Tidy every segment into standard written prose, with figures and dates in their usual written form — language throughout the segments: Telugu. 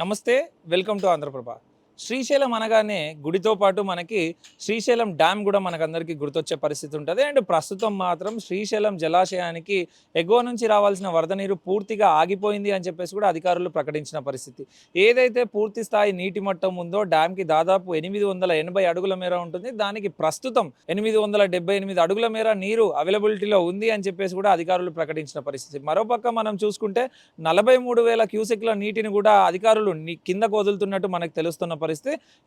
నమస్తే. Welcome to Andhraprabha. శ్రీశైలం అనగానే గుడితో పాటు మనకి శ్రీశైలం డ్యామ్ కూడా మనకందరికీ గుర్తొచ్చే పరిస్థితి ఉంటుంది. అండ్ ప్రస్తుతం మాత్రం శ్రీశైలం జలాశయానికి ఎగువ నుంచి రావాల్సిన వరద నీరు పూర్తిగా ఆగిపోయింది అని చెప్పేసి కూడా అధికారులు ప్రకటించిన పరిస్థితి. ఏదైతే పూర్తి స్థాయి నీటి మట్టం ఉందో డ్యామ్కి దాదాపు 880 అడుగుల మేర ఉంటుంది. దానికి ప్రస్తుతం 878 అడుగుల మేర నీరు అవైలబిలిటీలో ఉంది అని చెప్పేసి కూడా అధికారులు ప్రకటించిన పరిస్థితి. మరోపక్క మనం చూసుకుంటే 43,000 క్యూసెక్ల నీటిని కూడా అధికారులు కిందకు వదులుతున్నట్టు మనకు తెలుస్తున్న పరిస్థితి.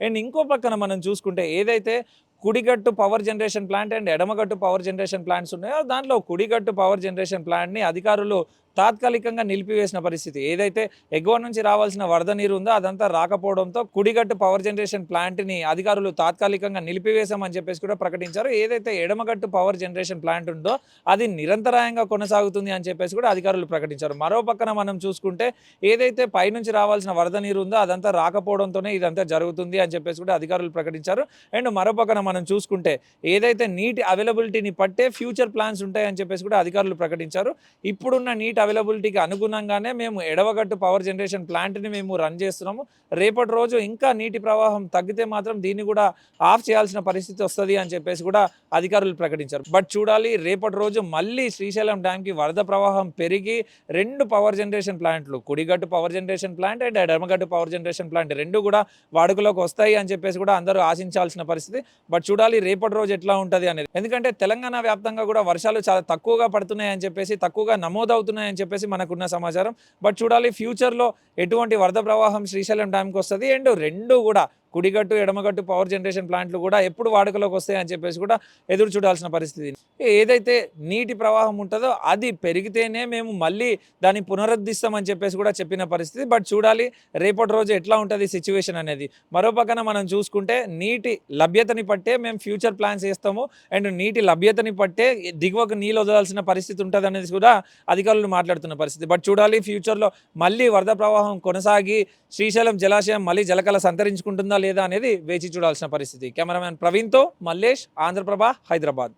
అండ్ ఇంకో పక్కన మనం చూసుకుంటే ఏదైతే కుడిగట్టు పవర్ జనరేషన్ ప్లాంట్ అండ్ ఎడమగట్టు పవర్ జనరేషన్ ప్లాంట్స్ ఉన్నాయో దాంట్లో కుడిగట్టు పవర్ జనరేషన్ ప్లాంట్ని అధికారులు తాత్కాలికంగా నిలిపివేసిన పరిస్థితి. ఏదైతే ఎగువ నుంచి రావాల్సిన వరద నీరు ఉందో అదంతా రాకపోవడంతో కుడిగట్టు పవర్ జనరేషన్ ప్లాంట్ని అధికారులు తాత్కాలికంగా నిలిపివేశామని చెప్పేసి కూడా ప్రకటించారు. ఏదైతే ఎడమగట్టు పవర్ జనరేషన్ ప్లాంట్ ఉందో అది నిరంతరాయంగా కొనసాగుతుంది అని చెప్పేసి కూడా అధికారులు ప్రకటించారు. మరో పక్కన మనం చూసుకుంటే ఏదైతే పైనుంచి రావాల్సిన వరద నీరు ఉందో అదంతా రాకపోవడంతోనే ఇదంతా జరుగుతుంది అని చెప్పేసి కూడా అధికారులు ప్రకటించారు. అండ్ మరో పక్కన మనం చూసుకుంటే ఏదైతే నీటి అవైలబిలిటీని పట్టే ఫ్యూచర్ ప్లాన్స్ ఉంటాయని చెప్పేసి కూడా అధికారులు ప్రకటించారు. ఇప్పుడున్న నీటి అవైలబిలిటీకి అనుగుణంగానే మేము ఎడమగట్టు పవర్ జనరేషన్ ప్లాంట్ని మేము రన్ చేస్తున్నాము. రేపటి రోజు ఇంకా నీటి ప్రవాహం తగ్గితే మాత్రం దీన్ని కూడా ఆఫ్ చేయాల్సిన పరిస్థితి వస్తుంది అని చెప్పేసి కూడా అధికారులు ప్రకటించారు. బట్ చూడాలి, రేపటి రోజు మళ్ళీ శ్రీశైలం డ్యామ్కి వరద ప్రవాహం పెరిగి 2 పవర్ జనరేషన్ ప్లాంట్లు, కుడిగట్టు పవర్ జనరేషన్ ప్లాంట్ అండ్ ఎడమగట్టు పవర్ జనరేషన్ ప్లాంట్ 2 కూడా వాడుకలోకి వస్తాయి అని చెప్పేసి కూడా అందరూ ఆశించాల్సిన పరిస్థితి. బట్ చూడాలి రేపటి రోజు ఎట్లా ఉంటుంది అనేది. ఎందుకంటే తెలంగాణ వ్యాప్తంగా కూడా వర్షాలు చాలా తక్కువగా పడుతున్నాయి అని చెప్పేసి, తక్కువగా నమోదవుతున్నాయి అని చెప్పేసి మనకున్న సమాచారం. బట్ చూడాలి ఫ్యూచర్లో ఎటువంటి వరద ప్రవాహం శ్రీశైలం డ్యామ్కి వస్తుంది. అండ్ 2 కూడా కుడిగట్టు ఎడమగట్టు పవర్ జనరేషన్ ప్లాంట్లు కూడా ఎప్పుడు వాడుకలోకి వస్తాయి అని చెప్పేసి కూడా ఎదురు చూడాల్సిన పరిస్థితి. ఏదైతే నీటి ప్రవాహం ఉంటుందో అది పెరిగితేనే మేము మళ్ళీ దాన్ని పునరుద్ధరిస్తామని చెప్పేసి కూడా చెప్పిన పరిస్థితి. బట్ చూడాలి రేపటి రోజు ఎట్లా ఉంటుంది సిచ్యువేషన్ అనేది. మరో పక్కన మనం చూసుకుంటే నీటి లభ్యతని పట్టే మేము ఫ్యూచర్ ప్లాన్స్ వేస్తాము. అండ్ నీటి లభ్యతని పట్టే దిగువకు నీళ్ళు వదలాల్సిన పరిస్థితి ఉంటుంది అనేది కూడా అధికారులు మాట్లాడుతున్న పరిస్థితి. బట్ చూడాలి ఫ్యూచర్లో మళ్ళీ వరద ప్రవాహం కొనసాగి శ్రీశైలం జలాశయం మళ్ళీ జలకళ సంతరించుకుంటుందా లేదా అనేది వేచి చూడాల్సిన పరిస్థితి. కెమెరామెన్ ప్రవీణ్తో మల్లేష్, ఆంధ్రప్రభ, హైదరాబాద్.